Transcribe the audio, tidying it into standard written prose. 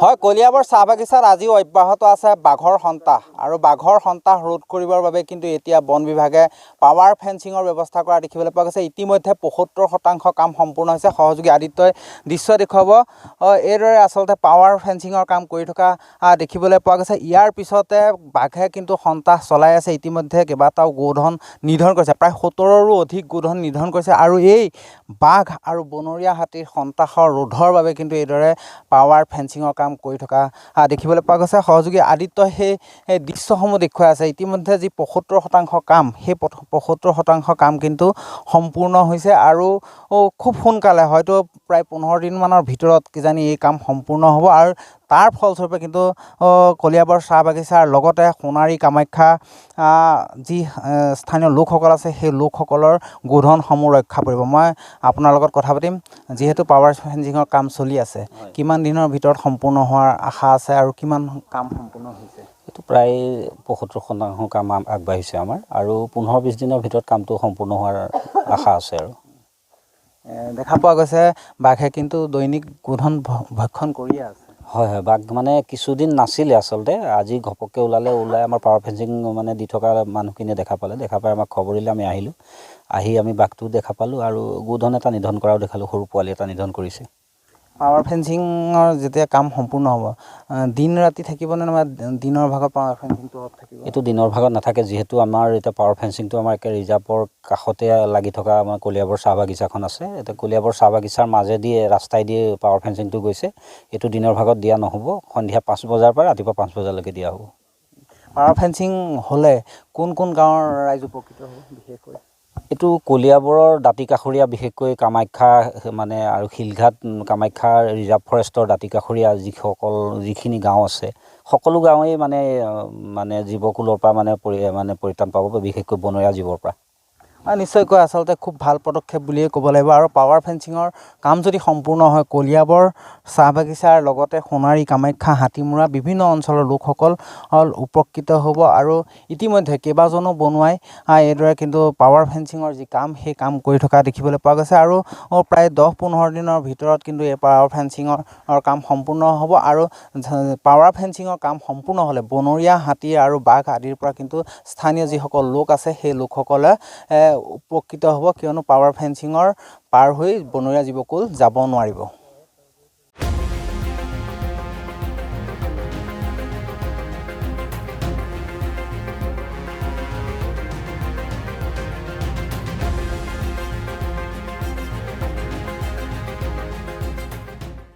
হয়, কলিয়াবৰ চাহ বাগিচাত আজিও অব্যাহত আছে বাঘৰ সন্ত্ৰাস আৰু বাঘৰ সন্ত্ৰাস ৰোধ কৰিবৰ বাবে কিন্তু এতিয়া বন বিভাগে পাৱাৰ ফেন্সিঙৰ ব্যৱস্থা কৰা দেখিবলৈ পোৱা গৈছে। ইতিমধ্যে ৭৫% কাম সম্পূৰ্ণ হৈছে। সহযোগী আদিত্যই দৃশ্য দেখুৱাব। এইদৰে আচলতে পাৱাৰ ফেন্সিঙৰ কাম কৰি থকা দেখিবলৈ পোৱা গৈছে। ইয়াৰ পিছতে বাঘে কিন্তু সন্ত্ৰাস চলাই আছে। ইতিমধ্যে কেইবাটাও গোধন নিধন কৰিছে, প্ৰায় ৭০ৰো অধিক গোধন নিধন কৰিছে আৰু এই বাঘ আৰু বনৰীয়া হাতীৰ সন্ত্ৰাসৰ ৰোধৰ বাবে কিন্তু এইদৰে পাৱাৰ ফেন্সিঙৰ কাম কৰি থকা দেখিবলৈ পোৱা গৈছে। সহযোগী আদিত্যই সেই দৃশ্যসমূহ দেখুৱাই আছে। ইতিমধ্যে যি ৭৫% কাম, সেই ৭৫% কাম কিন্তু সম্পূৰ্ণ হৈছে আৰু খুব সোনকালে হয়তো প্ৰায় 15 দিনমানৰ ভিতৰত কিজানি এই কাম সম্পূৰ্ণ হ'ব আৰু তাৰ ফলস্বৰূপে কিন্তু কলিয়াবৰ চাহ বাগিচাৰ লগতে সোণাৰী কামাখ্যা যি স্থানীয় লোকসকল আছে সেই লোকসকলৰ গোধনসমূহ ৰক্ষা পৰিব। মই আপোনাৰ লগত কথা পাতিম। যিহেতু পাৱাৰ ফেন্সিঙৰ কাম চলি আছে, কিমান দিনৰ ভিতৰত সম্পূৰ্ণ হোৱাৰ আশা আছে আৰু কিমান কাম সম্পূৰ্ণ হৈছে? এইটো প্ৰায় ৭৫% কাম আগবাঢ়িছে আমাৰ আৰু 15-20 দিনৰ ভিতৰত কামটো সম্পূৰ্ণ হোৱাৰ আশা আছে। আৰু দেখা পোৱা গৈছে বাঘে কিন্তু দৈনিক গোধন ভক্ষণ কৰিয়ে আছে। হয়, বাঘ মানে কিছুদিন নাছিলে আচলতে, আজি ঘপককৈ ওলাই আমাৰ পাৱাৰ ফেন্সিং মানে দি থকা মানুহখিনিয়ে দেখা পাই আমাক খবৰ দিলে। আমি আহি আমি বাঘটো দেখা পালোঁ আৰু গোধন এটা নিধন কৰাও দেখালোঁ। সৰু পোৱালি এটা নিধন কৰিছে। পাৱাৰ ফেন্সিঙৰ যেতিয়া কাম সম্পূৰ্ণ হ'ব, দিন ৰাতি থাকিবনে বা দিনৰ ভাগত পাৱাৰ ফেন্সিংটো থাকিব? এইটো দিনৰ ভাগত নাথাকে, যিহেতু আমাৰ এতিয়া পাৱাৰ ফেন্সিংটো আমাৰ একে ৰিজাৰ্ভৰ কাষতে লাগি থকা আমাৰ কলিয়াবৰ চাহ বাগিচাখন আছে। এতিয়া কলিয়াবৰ চাহ বাগিচাৰ মাজেদি ৰাস্তাই দি পাৱাৰ ফেন্সিংটো গৈছে। এইটো দিনৰ ভাগত দিয়া নহ'ব, সন্ধিয়া 5 বজাৰ পৰা ৰাতিপুৱা 5 বজালৈকে দিয়া হ'ব। পাৱাৰ ফেন্সিং হ'লে কোন কোন গাঁৱৰ ৰাইজ উপকৃত হ'ব বিশেষকৈ? এইটো কলিয়াবৰৰ দাঁতিকাষৰীয়া, বিশেষকৈ কামাখ্যা মানে আৰু শিলঘাট কামাখ্যা ৰিজাৰ্ভ ফৰেষ্টৰ দাঁতিকাষৰীয়া যিখিনি গাঁও আছে, সকলো গাঁৱেই মানে জীৱকুলৰ পৰা পৰিত্ৰাণ পাব, বিশেষকৈ বনৰীয়া জীৱৰ পৰা। নিশ্চয়কৈ আচলতে খুব ভাল পদক্ষেপ বুলিয়ে ক'ব লাগিব। আৰু পাৱাৰ ফেন্সিঙৰ কাম যদি সম্পূৰ্ণ হয়, কলিয়াবৰ চাহ বাগিচাৰ লগতে সোণাৰী কামাখ্যা হাতীমূৰা বিভিন্ন অঞ্চলৰ লোকসকল উপকৃত হ'ব আৰু ইতিমধ্যে কেইবাজনো বনুৱাই এইদৰে কিন্তু পাৱাৰ ফেন্সিঙৰ যি কাম সেই কাম কৰি থকা দেখিবলৈ পোৱা গৈছে আৰু প্ৰায় 10-15 দিনৰ ভিতৰত কিন্তু এই পাৱাৰ ফেন্সিঙৰ কাম সম্পূৰ্ণ হ'ব আৰু পাৱাৰ ফেন্সিঙৰ কাম সম্পূৰ্ণ হ'লে বনৰীয়া হাতী আৰু বাঘ আদিৰ পৰা কিন্তু স্থানীয় যিসকল লোক আছে সেই লোকসকলে উপকৃত হ'ব, কিয়নো পাৱাৰ ফেন্সিঙৰ পাৰ হৈ বনৰীয়া জীৱকুল যাব নোৱাৰিব।